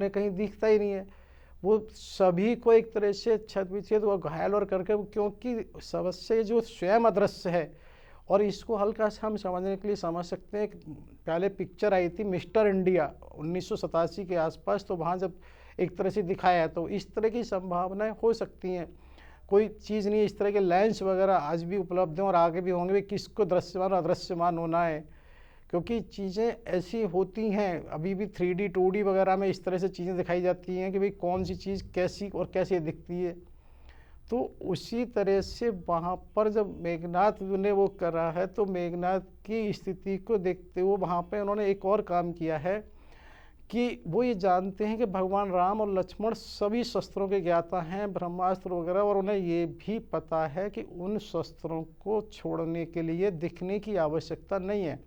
कहीं दिखता ही नहीं है। वो सभी को एक तरह से छेद व घायल और करके, क्योंकि सबसे जो स्वयं अदृश्य है। और इसको हल्का सा हम समझने के लिए समझ सकते हैं, पहले पिक्चर आई थी मिस्टर इंडिया 1987 के आसपास, तो वहाँ जब एक तरह से दिखाया, तो इस तरह की संभावनाएं हो सकती हैं। कोई चीज़ नहीं, इस तरह के लेंस वगैरह आज भी उपलब्ध हैं और आगे भी होंगे, किसको दृश्यमान अदृश्यमान होना है, क्योंकि चीज़ें ऐसी होती हैं। अभी भी 3D 2D वगैरह में इस तरह से चीज़ें दिखाई जाती हैं कि भाई कौन सी चीज़ कैसी और कैसे दिखती है। तो उसी तरह से वहाँ पर जब मेघनाथ ने वो करा है, तो मेघनाथ की स्थिति को देखते हुए वहाँ पे उन्होंने एक और काम किया है कि वो ये जानते हैं कि भगवान राम और लक्ष्मण सभी शस्त्रों के ज्ञाता हैं, ब्रह्मास्त्र वगैरह, और उन्हें ये भी पता है कि उन शस्त्रों को छोड़ने के लिए दिखने की आवश्यकता नहीं है।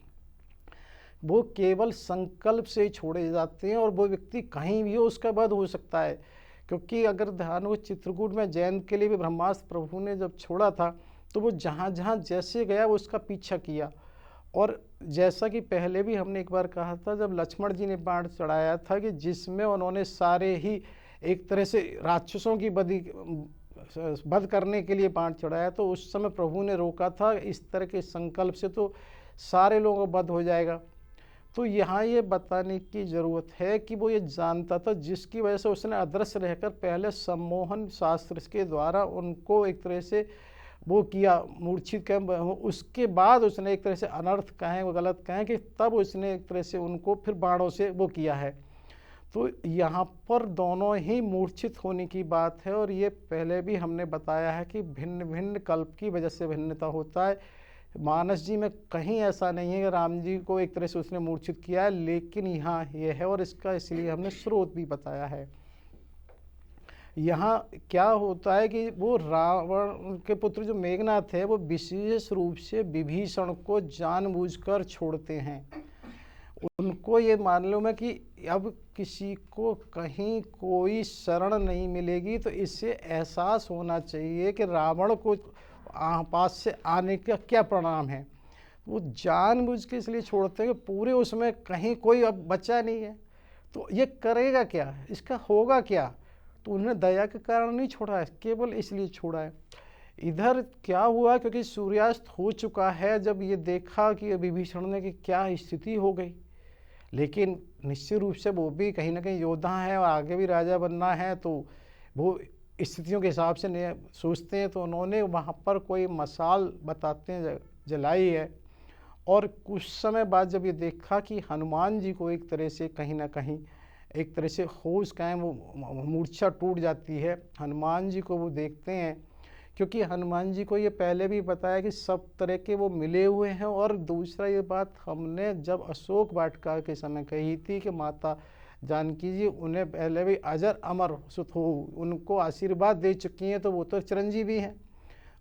वो केवल संकल्प से ही छोड़े जाते हैं, और वो व्यक्ति कहीं भी हो उसका वध हो सकता है। क्योंकि अगर ध्यान हो, चित्रकूट में जैन के लिए भी ब्रह्मास्त्र प्रभु ने जब छोड़ा था, तो वो जहाँ जहाँ जैसे गया वो उसका पीछा किया। और जैसा कि पहले भी हमने एक बार कहा था, जब लक्ष्मण जी ने बाण चढ़ाया था कि जिसमें उन्होंने सारे ही एक तरह से राक्षसों की वध करने के लिए बाण चढ़ाया, तो उस समय प्रभु ने रोका था, इस तरह के संकल्प से तो सारे लोगों का वध हो जाएगा। तो यहाँ ये बताने की ज़रूरत है कि वो ये जानता था, जिसकी वजह से उसने अदृश्य रहकर पहले सम्मोहन शास्त्र के द्वारा उनको एक तरह से वो किया, मूर्छित कर, उसके बाद उसने एक तरह से अनर्थ कहें वो गलत कहें कि तब उसने एक तरह से उनको फिर बाणों से वो किया है। तो यहाँ पर दोनों ही मूर्छित होने की बात है, और ये पहले भी हमने बताया है कि भिन्न भिन्न कल्प की वजह से भिन्नता होता है। मानस जी में कहीं ऐसा नहीं है कि राम जी को एक तरह से उसने मूर्छित किया है, लेकिन यहाँ ये है, और इसका इसलिए हमने स्रोत भी बताया है। यहाँ क्या होता है कि वो रावण के पुत्र जो मेघनाथ है, वो विशेष रूप से विभीषण को जानबूझकर छोड़ते हैं। उनको ये मालूम है कि अब किसी को कहीं कोई शरण नहीं मिलेगी, तो इससे एहसास होना चाहिए कि रावण को पास से आने का क्या परिणाम है। वो जानबूझ के इसलिए छोड़ते हैं कि पूरे उसमें कहीं कोई अब बचा नहीं है, तो ये करेगा क्या, इसका होगा क्या। तो उन्होंने दया के कारण नहीं छोड़ा है, केवल इसलिए छोड़ा है। इधर क्या हुआ, क्योंकि सूर्यास्त हो चुका है, जब ये देखा कि विभीषण ने कि क्या स्थिति हो गई, लेकिन निश्चित रूप से वो भी कहीं ना कहीं योद्धा है और आगे भी राजा बनना है, तो वो स्थितियों के हिसाब से सोचते हैं। तो उन्होंने वहाँ पर कोई मसाल बताते हैं जलाई है, और कुछ समय बाद जब ये देखा कि हनुमान जी को एक तरह से कहीं ना कहीं एक तरह से होश कायम, वो मूर्छा टूट जाती है। हनुमान जी को वो देखते हैं, क्योंकि हनुमान जी को ये पहले भी बताया कि सब तरह के वो मिले हुए हैं। और दूसरा ये बात हमने जब अशोक वाटिका के समय कही थी कि माता जानकी जी उन्हें पहले भी अजर अमर सुत हो, उनको आशीर्वाद दे चुकी हैं, तो वो तो चिरंजीवी हैं,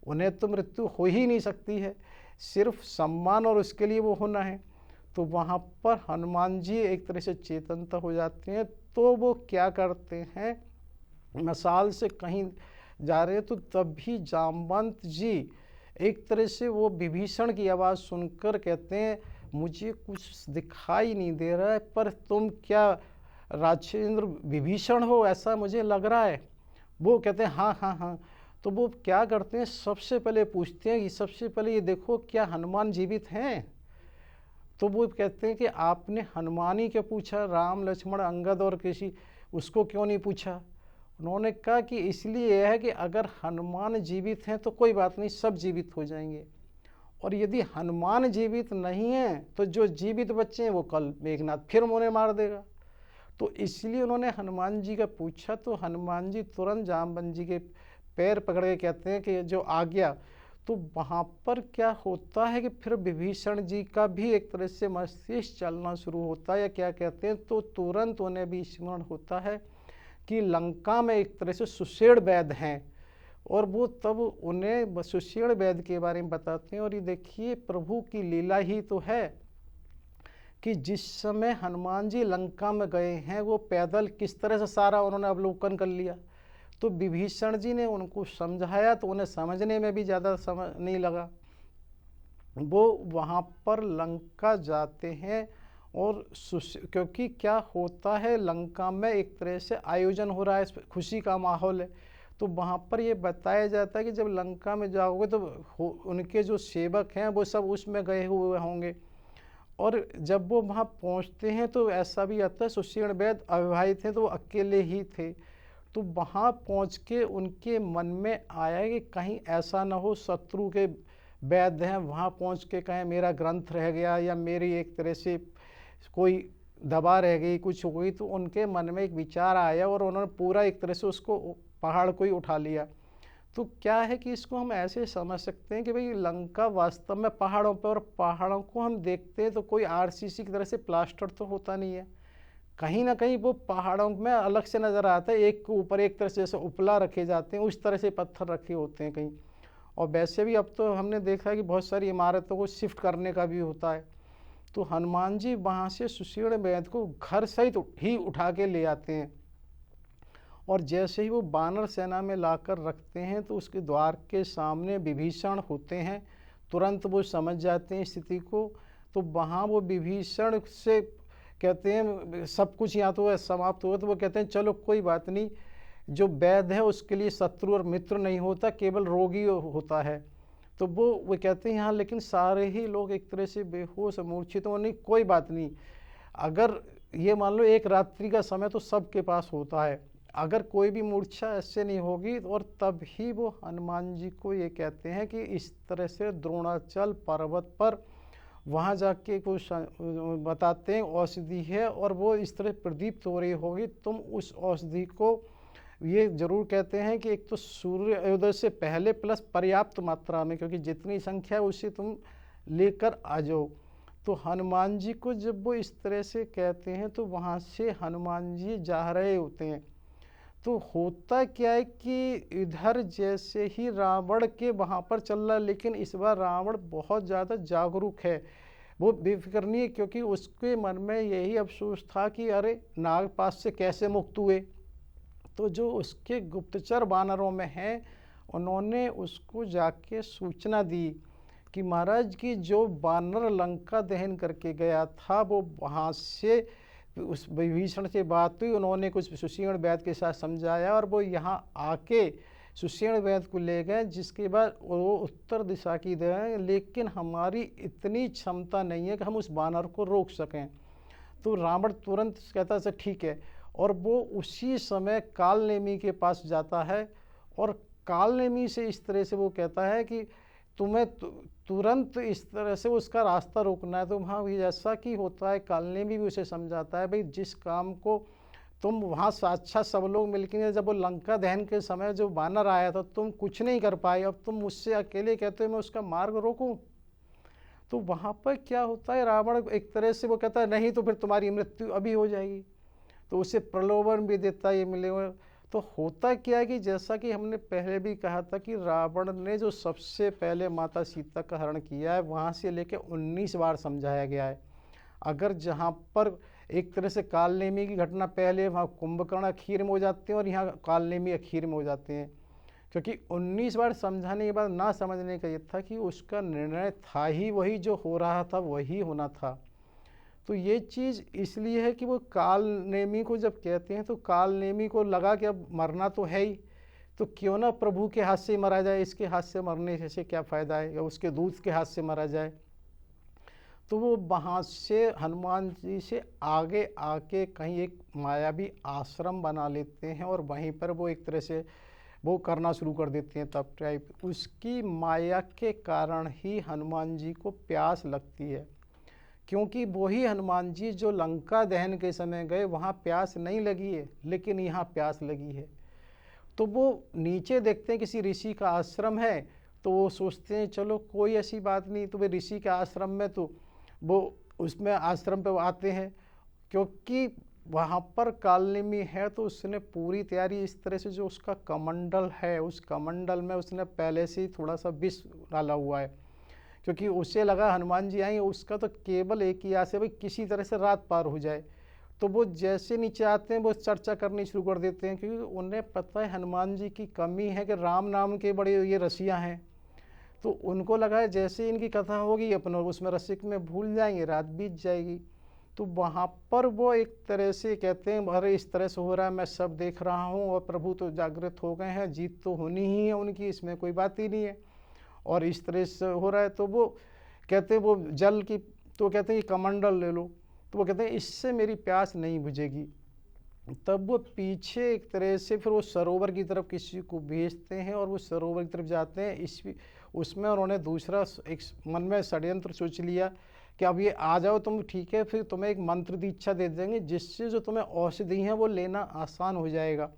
उन्हें तो मृत्यु हो ही नहीं सकती है, सिर्फ सम्मान और उसके लिए वो होना है। तो वहाँ पर हनुमान जी एक तरह से चेतनता हो जाते हैं। तो वो क्या करते हैं, मसाल से कहीं जा रहे हैं, तो तभी जामवंत जी एक तरह से वो विभीषण की आवाज़ सुनकर कहते हैं, मुझे कुछ दिखाई नहीं दे रहा है, पर तुम क्या राजेंद्र विभीषण हो, ऐसा मुझे लग रहा है। वो कहते हैं हाँ हाँ हाँ। तो वो क्या करते हैं, सबसे पहले पूछते हैं कि सबसे पहले ये देखो क्या हनुमान जीवित हैं। तो वो कहते हैं कि आपने हनुमान ही क्यों पूछा, राम लक्ष्मण अंगद और किसी उसको क्यों नहीं पूछा। उन्होंने कहा कि इसलिए है कि अगर हनुमान जीवित हैं तो कोई बात नहीं, सब जीवित हो जाएंगे, और यदि हनुमान जीवित नहीं है तो जो जीवित बच्चे हैं वो कल मेघनाथ फिर उन्हें मार देगा। तो इसलिए उन्होंने हनुमान जी का पूछा, तो हनुमान जी तुरंत जामवंत जी के पैर पकड़ के कहते हैं कि जो आ गया। तो वहाँ पर क्या होता है कि फिर विभीषण जी का भी एक तरह से मस्तिष्क चलना शुरू होता है, या क्या कहते हैं, तो तुरंत उन्हें भी स्मरण होता है कि लंका में एक तरह से सुषेण वैद्य हैं, और वो तब उन्हें सुषेण वैद्य के बारे में बताते हैं। और ये देखिए प्रभु की लीला ही तो है कि जिस समय हनुमान जी लंका में गए हैं, वो पैदल किस तरह से सारा उन्होंने अवलोकन कर लिया। तो विभीषण जी ने उनको समझाया, तो उन्हें समझने में भी ज़्यादा समय नहीं लगा। वो वहाँ पर लंका जाते हैं, और क्योंकि क्या होता है, लंका में एक तरह से आयोजन हो रहा है, खुशी का माहौल है। तो वहाँ पर ये बताया जाता है कि जब लंका में जाओगे तो उनके जो सेवक हैं वो सब उसमें गए हुए होंगे। और जब वो वहाँ पहुँचते हैं तो ऐसा भी आता है, सुषेण वैद्य अविवाहित थे तो वो अकेले ही थे। तो वहाँ पहुँच के उनके मन में आया कि कहीं ऐसा ना हो शत्रु के वैद्य हैं, वहाँ पहुँच के कहें मेरा ग्रंथ रह गया या मेरी एक तरह से कोई दवा रह गई, कुछ हो गई। तो उनके मन में एक विचार आया और उन्होंने पूरा एक तरह से उसको पहाड़ को ही उठा लिया। तो क्या है कि इसको हम ऐसे समझ सकते हैं कि भाई लंका वास्तव में पहाड़ों पर, और पहाड़ों को हम देखते हैं तो कोई आरसीसी की तरह से प्लास्टर तो होता नहीं है, कहीं ना कहीं वो पहाड़ों में अलग से नज़र आता है, एक के ऊपर एक तरह से जैसे उपला रखे जाते हैं उस तरह से पत्थर रखे होते हैं कहीं। और वैसे भी अब तो हमने देखा है कि बहुत सारी इमारतों को शिफ्ट करने का भी होता है। तो हनुमान जी वहाँ से सुषेण वैद्य को घर सहित ही उठा के ले आते हैं, और जैसे ही वो बानर सेना में लाकर रखते हैं तो उसके द्वार के सामने विभीषण होते हैं। तुरंत वो समझ जाते हैं स्थिति को। तो वहाँ वो विभीषण से कहते हैं सब कुछ यहाँ तो समाप्त हुआ। तो वो कहते हैं चलो कोई बात नहीं, जो वैद्य है उसके लिए शत्रु और मित्र नहीं होता, केवल रोगी होता है। तो वो कहते हैं यहाँ लेकिन सारे ही लोग एक तरह से बेहोश मूर्छित हो, नहीं कोई बात नहीं, अगर ये मान लो एक रात्रि का समय तो सबके पास होता है, अगर कोई भी मूर्छा ऐसे नहीं होगी। और तब ही वो हनुमान जी को ये कहते हैं कि इस तरह से द्रोणाचल पर्वत पर वहाँ जाके कुछ बताते हैं औषधि है, और वो इस तरह प्रदीप्त हो रही होगी, तुम उस औषधि को, ये जरूर कहते हैं कि एक तो सूर्योदय से पहले प्लस पर्याप्त मात्रा में, क्योंकि जितनी संख्या है उसे तुम लेकर आ जाओ। तो हनुमान जी को जब वो इस तरह से कहते हैं तो वहाँ से हनुमान जी जा रहे होते हैं। तो होता क्या है कि इधर जैसे ही रावण के वहाँ पर चल रहा है, लेकिन इस बार रावण बहुत ज़्यादा जागरूक है, वो बेफिक्र नहीं है, क्योंकि उसके मन में यही अफसोस था कि अरे नागपाश से कैसे मुक्त हुए। तो जो उसके गुप्तचर वानरों में हैं उन्होंने उसको जाके सूचना दी कि महाराज की जो वानर लंका दहन करके गया था वो वहाँ से उस विभीषण से बात हुई, उन्होंने कुछ सुषेण वैद्य के साथ समझाया और वो यहाँ आके सुषेण वैद्य को ले गए, जिसके बाद वो उत्तर दिशा की गए, लेकिन हमारी इतनी क्षमता नहीं है कि हम उस वानर को रोक सकें। तो रावण तुरंत कहता है ठीक है, और वो उसी समय कालनेमी के पास जाता है और कालनेमी से इस तरह से वो कहता है कि तुम्हें तुरंत इस तरह से उसका रास्ता रोकना है। तो वहाँ भी जैसा कि होता है कालनेमी भी उसे समझाता है भाई जिस काम को तुम वहाँ साक्षात सब लोग मिलकर, जब वो लंका दहन के समय जो वानर आया था तुम कुछ नहीं कर पाए, अब तुम मुझसे अकेले कहते हो मैं उसका मार्ग रोकूं। तो वहाँ पर क्या होता है, रावण एक तरह से वो कहता है नहीं तो फिर तुम्हारी मृत्यु अभी हो जाएगी, तो उसे प्रलोभन भी देता है ये मिलेगा। तो होता क्या है कि जैसा कि हमने पहले भी कहा था कि रावण ने जो सबसे पहले माता सीता का हरण किया है वहाँ से लेकर 19 बार समझाया गया है। अगर जहाँ पर एक तरह से कालनेमी की घटना पहले वहाँ कुंभकर्ण आखिर में हो जाते हैं और यहाँ कालनेमी आखिर में हो जाते हैं, क्योंकि 19 बार समझाने के बाद ना समझने का ये था कि उसका निर्णय था ही वही, जो हो रहा था वही होना था। तो ये चीज़ इसलिए है कि वो कालनेमी को जब कहते हैं तो कालनेमी को लगा कि अब मरना तो है ही, तो क्यों ना प्रभु के हाथ से मरा जाए, इसके हाथ से मरने से क्या फ़ायदा है, या उसके दूत के हाथ से मरा जाए। तो वो वहाँ से हनुमान जी से आगे आके कहीं एक मायावी आश्रम बना लेते हैं और वहीं पर वो एक तरह से वो करना शुरू कर देते हैं तप टाइप। उसकी माया के कारण ही हनुमान जी को प्यास लगती है, क्योंकि वही हनुमान जी जो लंका दहन के समय गए वहाँ प्यास नहीं लगी है, लेकिन यहाँ प्यास लगी है। तो वो नीचे देखते हैं किसी ऋषि का आश्रम है, तो वो सोचते हैं चलो कोई ऐसी बात नहीं, तो वे ऋषि के आश्रम में तो वो उसमें आश्रम पे आते हैं, क्योंकि वहाँ पर कालनेमी है तो उसने पूरी तैयारी इस तरह से, जो उसका कमंडल है उस कमंडल में उसने पहले से ही थोड़ा सा विष डाला हुआ है, क्योंकि उसे लगा हनुमान जी आएंगे, उसका तो केवल एक ही आस है भाई किसी तरह से रात पार हो जाए। तो वो जैसे नीचे आते हैं वो चर्चा करनी शुरू कर देते हैं, क्योंकि उन्हें पता है हनुमान जी की कमी है कि राम नाम के बड़े ये रसिया हैं। तो उनको लगा है जैसे इनकी कथा होगी अपना उसमें रसिक में भूल जाएंगे, रात बीत जाएगी। तो वहाँ पर वो एक तरह से कहते हैं अरे इस तरह से हो रहा है, मैं सब देख रहा हूँ और प्रभु तो जागृत हो गए हैं, जीत तो होनी ही है उनकी, इसमें कोई बात ही नहीं है। और इस तरह से हो रहा है तो वो कहते हैं वो जल की, तो कहते हैं ये कमंडल ले लो, तो वो कहते हैं इससे मेरी प्यास नहीं बुझेगी। तब वो पीछे एक तरह से फिर वो सरोवर की तरफ किसी को भेजते हैं और वो सरोवर की तरफ जाते हैं। उसमें उन्होंने दूसरा एक मन में षड्यंत्र सोच लिया कि अब ये आ जाओ तुम, ठीक है, फिर तुम्हें एक मंत्र दीक्षा दे देंगे जिससे जो तुम्हें औषधि है वो लेना आसान हो जाएगा।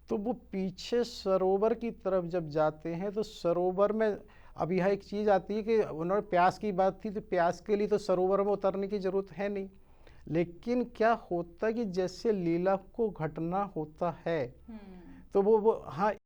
तो वो पीछे सरोवर की तरफ जब जाते हैं तो सरोवर में अब यह एक चीज़ आती है कि उन्होंने प्यास की बात थी, तो प्यास के लिए तो सरोवर में उतरने की ज़रूरत है नहीं, लेकिन क्या होता है कि जैसे लीला को घटना होता है तो वो हाँ